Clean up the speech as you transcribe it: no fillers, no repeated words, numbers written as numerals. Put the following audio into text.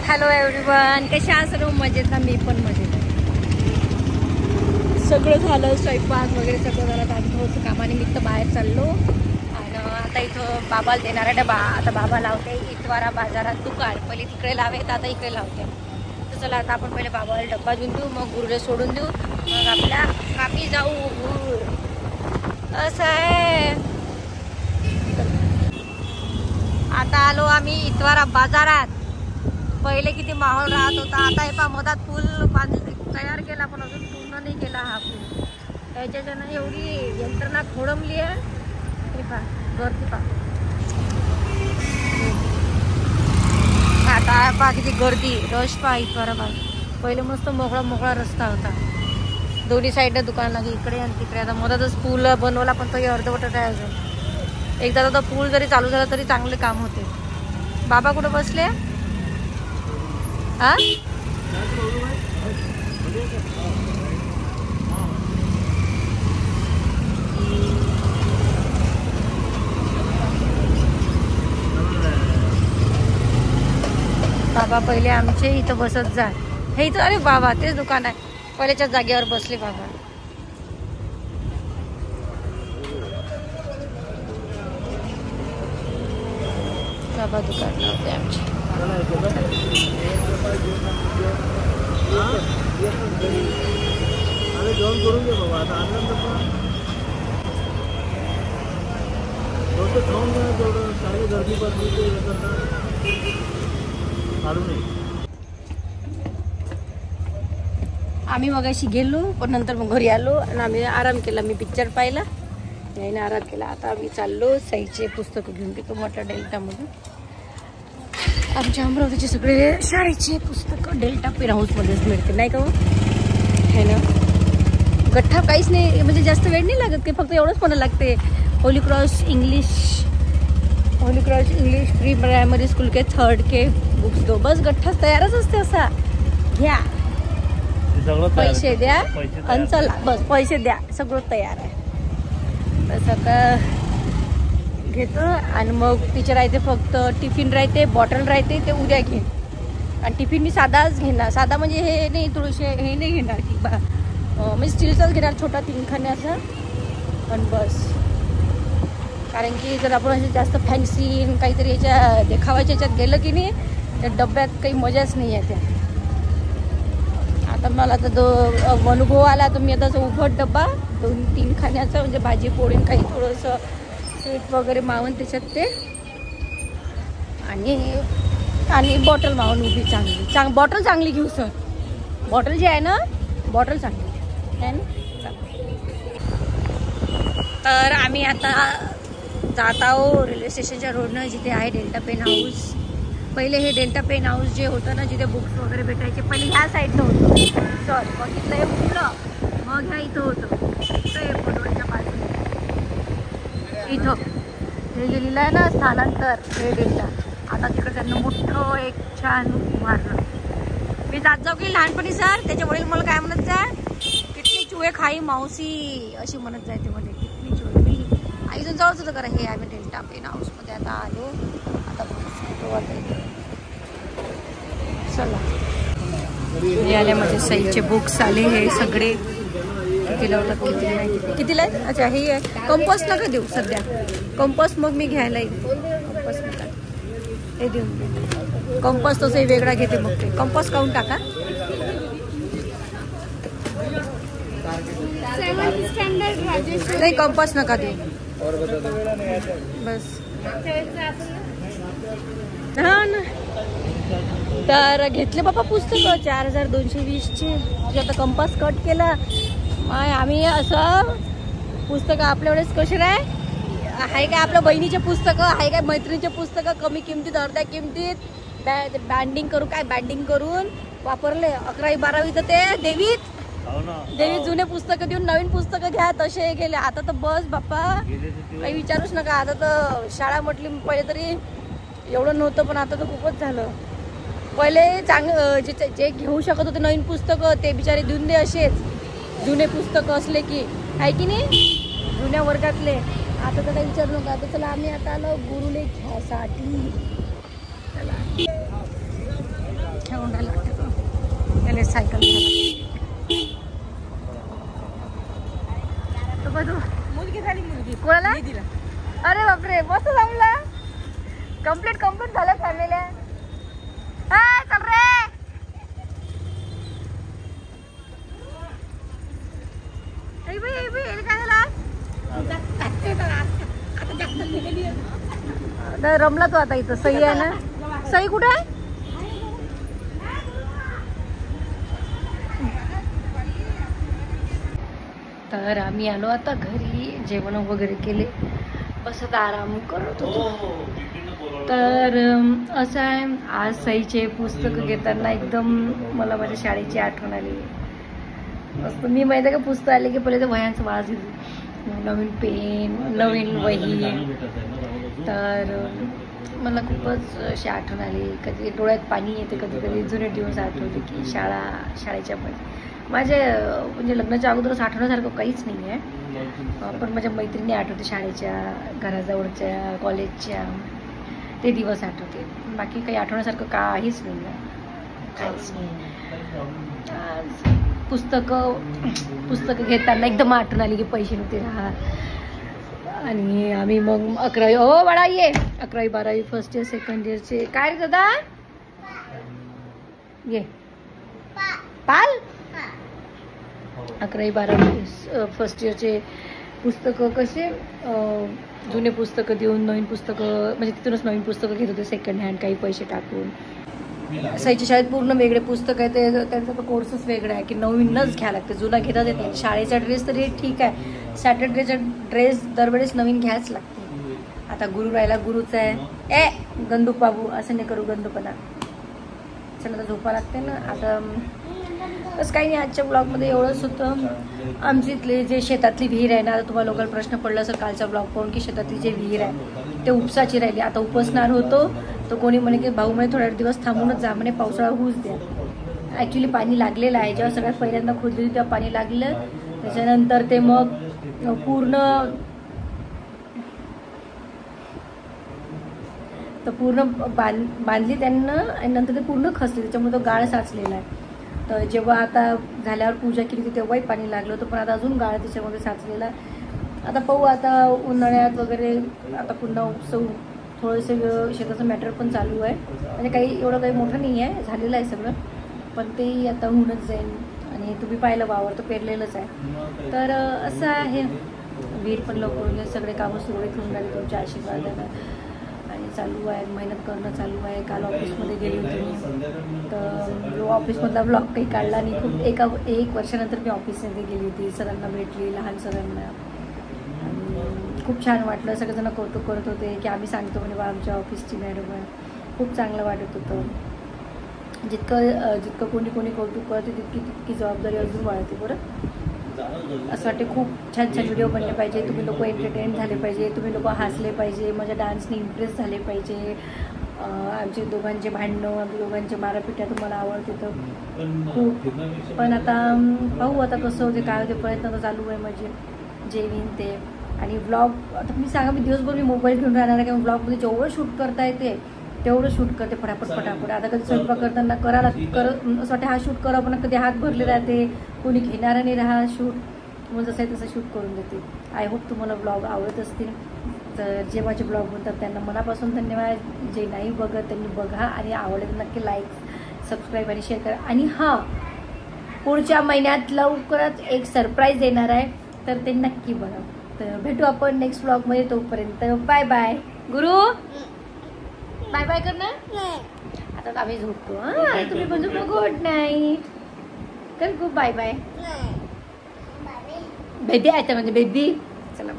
Hello everyone, कशा आहात सर्व? मजेत ना? मी पण मजेत आहे. सगळं झालं, स्वयंपाक वगैरे सगळं झालं. आम्ही थोडंसं कामानिमित्त बाहेर चाललो आणि आता इथं बाबाला देणार आहे डबा. आता बाबा लावते इतवारा बाजारात दुकान. पहिले तिकडे लावेत, आता इकडे लावते. तर चला आता आपण पहिले बाबाला डब्बा देऊन देऊ, मग गुरुला सोडून देऊ, मग आपल्या कामी जाऊ. असं आहे. आता आलो आम्ही इतवारा बाजारात. पहिले किती माहोल राहत होता, आता हे पा मधात पूल तयार केला पण अजून पूर्ण नाही केला हा पूल. त्याच्यानं एवढी यंत्रणा खोळंबली आहे. हे पा गर्दी पा, आता पा किती गर्दी, रश पा इतवारा पा. पहिले मस्त मोकळा मोकळा रस्ता होता, दोन्ही साईडला दुकान लागे इकडे आणि तिकडे. आता मधातच पूल बनवला पण तरी अर्धवटच आहे अजून. एकदा तर पूल जरी चालू झाला तरी चांगले काम होते. बाबा कुठं बसले? हा बाबा पहिले आमचे इथं बसत जा. हे इथं अरे बाबा तेच दुकान आहे, पहिल्याच्या जागेवर बसले बाबा. बाबा दुकान नव्हते आमचे. आम्ही मगाशी गेलो पण नंतर मग घरी आलो आणि आम्ही आराम केला. मी पिक्चर पाहिला, याने आराम केला. आता आम्ही चाललो साईचे पुस्तकं घेऊन घेतो मोठ्या डेल्टामधून. आमच्या अमरावतीचे सगळे शाळेचे पुस्तकं डेल्टा पेन हाऊसमध्येच मिळते, नाही का? है ना? गठ्ठा काहीच नाही, म्हणजे जास्त वेळ नाही लागत, की फक्त एवढंच पण लागते. Holy cross English pre primary school के 3rd के बुक्स दो. बस गठ्ठा तयारच असते. असा घ्या, पैसे द्या आणि चला, बस पैसे द्या, सगळं तयार आहे. तसं का घेतो आणि मग टीचर राहते, फक्त टिफिन राहते, बॉटल राहते, ते उद्या घे. आणि टिफिन मी साधाच घेणार. साधा म्हणजे हे नाही, थोडेसे हे नाही घेणार की बा, मी स्टीलचाच घेणार, छोटा 3 खाण्याचा. पण बस, कारण की जर आपण असे जास्त फॅन्सी काहीतरी याच्या देखावायच्या याच्यात गेलं की नाही, त्या डब्यात काही मजाच नाही आहे. त्या आता मला तर अनुभव आला, तर मी आता असं उभट डब्बा 2-3 खाण्याचा, म्हणजे भाजी पोळी काही थोडंसं स्वीट वगैरे मावून त्याच्यात ते, आणि बॉटल मावून उभी चांगली. बॉटल चांगली घेऊ सर. बॉटल जी आहे ना, बॉटल चांगली आहे ना. तर आम्ही आता जात आहो रेल्वे स्टेशनच्या रोडनं, जिथे आहे डेल्टा पेन हाऊस. पहिले हे डेल्टा पेन हाऊस जे होतं ना, जिथे बुक्स वगैरे भेटायचे, पहिले ह्या साईडनं होतं सर. मग इथलं हे उठलं, मग ह्या इथं होतं, इथं पनवेलच्या बाजूला इथं हे गेलेलं आहे ना स्थानांतर, हे डेल्टा. आता तिकडे त्यांना मोठं एक छान उभारलं. मी जात जाऊ की लहानपणी सर, त्याच्या वडील मला काय म्हणत जाय, कितनी चुहे खाई मावशी अशी म्हणत जाय ते मध्ये. कितनी चुहे, मी आईजून जाऊच होतं करा. हे आम्ही डेल्टा पेन हाऊसमध्ये आता आलो. आता चला, हे आले माझे सईचे बुक्स आले, हे सगळे कितीला होतात, किती नाही, कितीला आहे. अच्छा हे आहे. कंपास नका देऊ सध्या, कंपास मग मी घ्यायला येईल. कंपास नका, हे देऊन कंपास तसंही वेगळा घेते. मग ते कंपास काढून टाका. नाही कंपास नका देऊ बस. हा ना, तर घेतले बाबा पुस्तकं 4220चे. आता कंपास कट केला. आम्ही असं पुस्तकं आपल्या वेळेस कसे आहे काय, आपल्या बहिणीचे पुस्तकं आहे काय, मैत्रिणीचे पुस्तकं कमी किमतीत, अर्ध्या किमतीत बँडिंग करून, काय बँडिंग करून वापरले. 11वी 12वी तर ते देवीत जुने पुस्तकं देऊन नवीन पुस्तकं घ्या तसे गेले. आता तर बस बाप्पा काही विचारूच नका. आता तर शाळा म्हटली, पहिले तरी एवढं नव्हतं, पण आता तर खूपच झालं. पहिले जे घेऊ शकत होते नवीन पुस्तकं, ते बिचारे देऊन दे असेच जुने पुस्तकं असले की, आहे की नाही, जुन्या वर्गातले. आता तर काही विचारू नका. आता चला आम्ही आता आलो गुरुले घ्यासाठी. चला सायकल मुलगी झाली मुलगी कोणाला. अरे बापरे मस्त जमला. कम्प्लीट झालं फॅमिली. चल रे. काय रमला तो आता इथं. सई आहे ना. सई कुठे आहे. तर आम्ही आलो आता घरी. जेवण वगैरे केले. बस आता आराम करत होतो. तर असं आहे आज सईचे पुस्तक घेताना एकदम मला माझ्या शाळेची आठवण आली. मस्त मी माहिती आहे का पुस्तक आले की पहिले तर वह्यांचा वाज घेतली. नवीन पेन नवीन वही. तर मला खूपच अशी आठवण आली. कधी डोळ्यात पाणी येते. कधी कधी जुने दिवस आठवले की शाळेच्या माझ्या म्हणजे लग्नाच्या अगोदरच आठवण्यासारखं काहीच नाही आहे. पण माझ्या मैत्रिणी आठवते शाळेच्या घराजवळच्या कॉलेजच्या ते दिवस आठवते. बाकी काही आठवण्यासारखं काहीच नाही आहे. काहीच नाही. आज पुस्तकं घेताना एकदम आठवण आली की पैसे नव्हते राहत. आणि आम्ही मग 11वी बाळा ये 11वी 12वी फर्स्ट इयर सेकंड इयरचे काय रे दादा ये पाल 11वी 12वी फर्स्ट इयरचे पुस्तकं कसे जुने पुस्तकं देऊन नवीन पुस्तकं म्हणजे तिथूनच नवीन पुस्तकं घेत होते सेकंड हँड काही पैसे टाकून. सईच्या शाळेत पूर्ण वेगळे पुस्तक आहे. ते त्यांचा तो कोर्सच वेगळा आहे की नवीनच घ्यायला लागते. जुना घेतात येत नाही. शाळेचा ड्रेस तरी ठीक आहे. सॅटर्डेचा ड्रेस दरवेळेस नवीन घ्यायच लागते. आता गुरु राहिला गुरुचा आहे. गंदू बाबू असं नाही करू गंदूपणा. चला आता झोपा लागते ना. आता बस काही नाही. आजच्या ब्लॉगमध्ये एवढंच होतं. आमची इथले जे शेतातली विहीर आहे ना. आता तुम्हाला लोकल प्रश्न पडला असेल कालचा ब्लॉग पाहून की शेतातली जे विहीर आहे ते उपसाची राहिली. आता उपसणार होतो तर कोणी म्हणे की भाऊ म्हणे थोड्या दिवस थांबूनच जा म्हणे पावसाळा होऊच द्या. ॲक्च्युली पाणी लागलेलं आहे. जेव्हा सगळ्यात पहिल्यांदा खोदलेली तेव्हा पाणी लागलं. त्याच्यानंतर ते मग पूर्ण बांधली त्यांना आणि नंतर ते पूर्ण खचले. त्याच्यामुळे तो गाळ साचलेला आहे. तर जेव्हा आता झाल्यावर पूजा केली होती तेव्हाही पाणी लागलं होतं. पण आता अजून गाळ त्याच्यामध्ये साचलेला. आता पाहू आता उन्हाळ्यात वगैरे आता पुन्हा उपसवू. थोडंसं शेताचं मॅटर पण चालू आहे. म्हणजे काही एवढं काही मोठं नाही आहे. झालेलं आहे सगळं. पण ते आता होऊनच जाईल. आणि तुम्ही पाहिलं वावर तर पेरलेलंच आहे. तर असं आहे. विहीर पण लवकर सगळे कामं सुरळीत होऊन राहिले तुमच्या आशीर्वादानं. आणि चालू आहे. मेहनत करणं चालू आहे. काल ऑफिसमध्ये गेली होती मी. तर ऑफिसमधला ब्लॉग काही काढला नाही. खूप एक वर्षानंतर मी ऑफिसमध्ये गेली होती. सरांना भेटली लहान सरांना. आणि खूप छान वाटलं. सगळेजण कौतुक करत होते की आम्ही सांगतो म्हणे बा आमच्या ऑफिसची मॅडम आहे. खूप चांगलं वाटत होतं. जितकं कोणी कौतुक करते तितकी जबाबदारी अजून वाढते. बरं असं वाटते खूप छान व्हिडिओ बनले पाहिजे. तुम्ही लोक एंटरटेन झाले पाहिजे. तुम्ही लोक हसले पाहिजे. माझ्या डान्सने इम्प्रेस झाले पाहिजे. आमचे दोघांचे भांडणं आमच्या दोघांचे मारापिट्या तुम्हाला आवडते तर खूप. पण आता पाहू आता कसं होते काय होते. प्रयत्न तर चालू आहे माझे जे विन ते. आणि ब्लॉग आता मी सांगा मी दिवसभर मी मोबाईल घेऊन राहणार आहे. कारण ब्लॉगमध्ये जेवढं शूट करता येते तेवढं शूट करते फटाफट. आता कधी स्वयंपाक करताना असं वाटते हा शूट करा पण कधी हात भरले राहते. कोणी घेणारा नाही राहा शूट. मग जसं आहे तसं शूट करून देते. आय होप तुम्हाला ब्लॉग आवडत असतील. तर जे माझे ब्लॉग बनतात त्यांना मनापासून धन्यवाद. जे नाही बघत त्यांनी बघा आणि आवडले तर नक्की लाईक सबस्क्राईब आणि शेअर करा. आणि हां पुढच्या महिन्यात लवकरच एक सरप्राईज देणार आहे तर ते नक्की बघा. तर भेटू आपण नेक्स्ट ब्लॉगमध्ये. तोपर्यंत बाय बाय. गुरु बाय बाय कर ना. आता आम्ही झोपतो. हां तुम्ही पण झोपतो. गुड नाईट कर. गो बाय बाय बेबी. आता म्हणजे बेबी चला.